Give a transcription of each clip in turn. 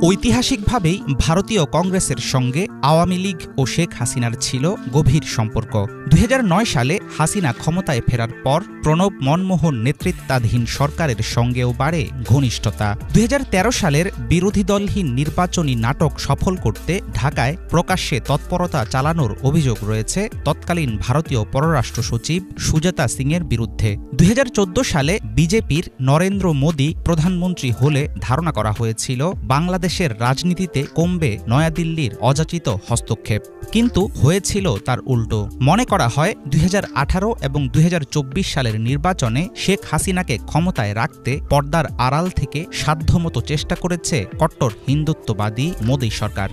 ঐতিহাসিকভাবেই ভারতীয় কংগ্রেসের সঙ্গে আওয়ামী লীগ ও শেখ হাসিনার ছিল গভীর সম্পর্ক। ২০০৯ সালে হাসিনা ক্ষমতায় ফেরার পর প্রণব মনমোহন নেতৃত্বাধীন সরকারের সঙ্গেও বাড়ে ঘনিষ্ঠতা। ২০১৩ সালের বিরোধী দলহীন নির্বাচনী নাটক সফল করতে ঢাকায় প্রকাশ্যে তৎপরতা চালানোর অভিযোগ রয়েছে তৎকালীন ভারতীয় পররাষ্ট্র সচিব সুজাতা সিংয়ের বিরুদ্ধে। ২০১৪ সালে বিজেপির নরেন্দ্র মোদী প্রধানমন্ত্রী হলে ধারণা করা হয়েছিল বাংলাদেশের রাজনীতিতে কমবে নয়াদিল্লির অযাচিত হস্তক্ষেপ, কিন্তু হয়েছিল তার উল্টো। মনে করা হয় ২০১৮ এবং ২০২৪ সালের নির্বাচনে শেখ হাসিনাকে ক্ষমতায় রাখতে পর্দার আড়াল থেকে সাধ্যমতো চেষ্টা করেছে কট্টর হিন্দুত্ববাদী মোদী সরকার।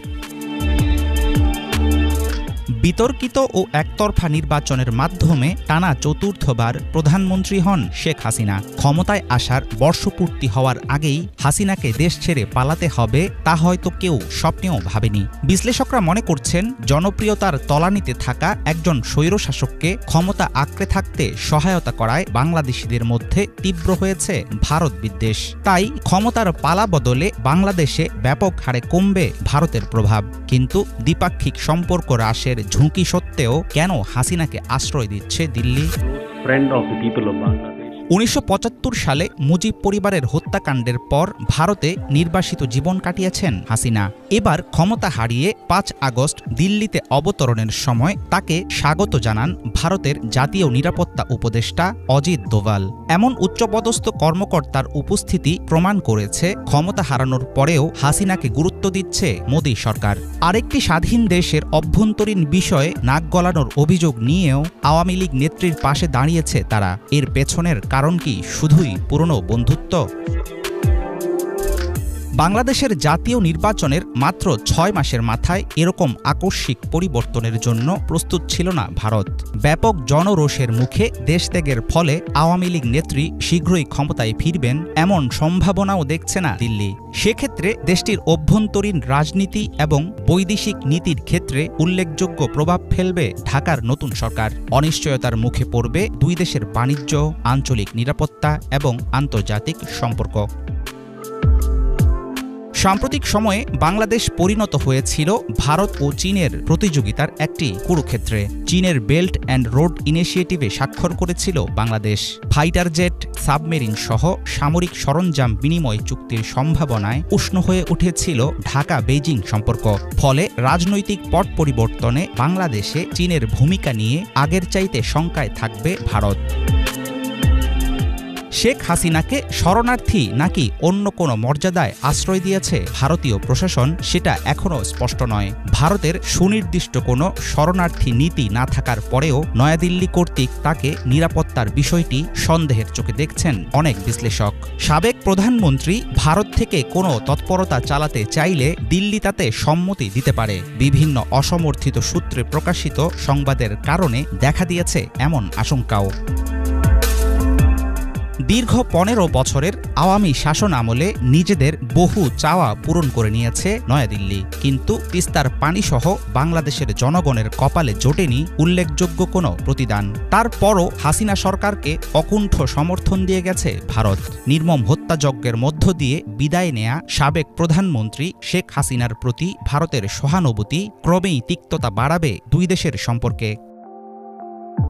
বিতর্কিত ও একতরফা নির্বাচনের মাধ্যমে টানা চতুর্থবার প্রধানমন্ত্রী হন শেখ হাসিনা। ক্ষমতায় আসার বর্ষপূর্তি হওয়ার আগেই হাসিনাকে দেশ ছেড়ে পালাতে হবে তা হয়তো কেউ স্বপ্নেও ভাবেনি। বিশ্লেষকরা মনে করছেন জনপ্রিয়তার তলানিতে থাকা একজন স্বৈরশাসককে ক্ষমতা আঁকড়ে থাকতে সহায়তা করায় বাংলাদেশিদের মধ্যে তীব্র হয়েছে ভারত বিদ্বেষ। তাই ক্ষমতার পালা বদলে বাংলাদেশে ব্যাপক হারে কমবে ভারতের প্রভাব। কিন্তু দ্বিপাক্ষিক সম্পর্ক হ্রাসের ঝুঁকি সত্ত্বেও কেন হাসিনাকে আশ্রয় দিচ্ছে দিল্লি? ১৯৭৫ সালে মুজিব পরিবারের হত্যাকাণ্ডের পর ভারতে নির্বাসিত জীবন কাটিয়েছেন হাসিনা। এবার ক্ষমতা হারিয়ে ৫ আগস্ট দিল্লিতে অবতরণের সময় তাকে স্বাগত জানান ভারতের জাতীয় নিরাপত্তা উপদেষ্টা অজিত দোভাল। এমন উচ্চপদস্থ কর্মকর্তার উপস্থিতি প্রমাণ করেছে ক্ষমতা হারানোর পরেও হাসিনাকে গুরুত্ব দিচ্ছে মোদী সরকার। আরেকটি স্বাধীন দেশের অভ্যন্তরীণ বিষয়ে নাক গলানোর অভিযোগ নিয়েও আওয়ামী লীগ নেত্রীর পাশে দাঁড়িয়েছে তারা। এর পেছনের কারণ কি শুধুই পুরনো বন্ধুত্ব? বাংলাদেশের জাতীয় নির্বাচনের মাত্র ৬ মাসের মাথায় এরকম আকস্মিক পরিবর্তনের জন্য প্রস্তুত ছিল না ভারত। ব্যাপক জনরোষের মুখে দেশত্যাগের ফলে আওয়ামী লীগ নেত্রী শীঘ্রই ক্ষমতায় ফিরবেন এমন সম্ভাবনাও দেখছে না দিল্লি। সেক্ষেত্রে দেশটির অভ্যন্তরীণ রাজনীতি এবং বৈদেশিক নীতির ক্ষেত্রে উল্লেখযোগ্য প্রভাব ফেলবে ঢাকার নতুন সরকার। অনিশ্চয়তার মুখে পড়বে দুই দেশের বাণিজ্য, আঞ্চলিক নিরাপত্তা এবং আন্তর্জাতিক সম্পর্ক। সাম্প্রতিক সময়ে বাংলাদেশ পরিণত হয়েছিল ভারত ও চীনের প্রতিযোগিতার একটি কুরুক্ষেত্রে। চীনের বেল্ট অ্যান্ড রোড ইনিশিয়েটিভে স্বাক্ষর করেছিল বাংলাদেশ। ফাইটার জেট, সাবমেরিন সহ সামরিক সরঞ্জাম বিনিময় চুক্তির সম্ভাবনায় উষ্ণ হয়ে উঠেছিল ঢাকা বেইজিং সম্পর্ক। ফলে রাজনৈতিক পট পরিবর্তনে বাংলাদেশে চীনের ভূমিকা নিয়ে আগের চাইতে শঙ্কায় থাকবে ভারত। শেখ হাসিনাকে শরণার্থী নাকি অন্য কোনো মর্যাদায় আশ্রয় দিয়েছে ভারতীয় প্রশাসন সেটা এখনও স্পষ্ট নয়। ভারতের সুনির্দিষ্ট কোনো শরণার্থী নীতি না থাকার পরেও নয়াদিল্লি কর্তৃক তাকে নিরাপত্তার বিষয়টি সন্দেহের চোখে দেখছেন অনেক বিশ্লেষক। সাবেক প্রধানমন্ত্রী ভারত থেকে কোনো তৎপরতা চালাতে চাইলে দিল্লি তাতে সম্মতি দিতে পারে। বিভিন্ন অসমর্থিত সূত্রে প্রকাশিত সংবাদের কারণে দেখা দিয়েছে এমন আশঙ্কাও। দীর্ঘ ১৫ বছরের আওয়ামী শাসন আমলে নিজেদের বহু চাওয়া পূরণ করে নিয়েছে নয়াদিল্লি, কিন্তু তিস্তার পানিসহ বাংলাদেশের জনগণের কপালে জোটেনি উল্লেখযোগ্য কোনো প্রতিদান। তারপরও হাসিনা সরকারকে অকুণ্ঠ সমর্থন দিয়ে গেছে ভারত। নির্মম হত্যাযজ্ঞের মধ্য দিয়ে বিদায় নেয়া সাবেক প্রধানমন্ত্রী শেখ হাসিনার প্রতি ভারতের সহানুভূতি ক্রমেই তিক্ততা বাড়াবে দুই দেশের সম্পর্কে।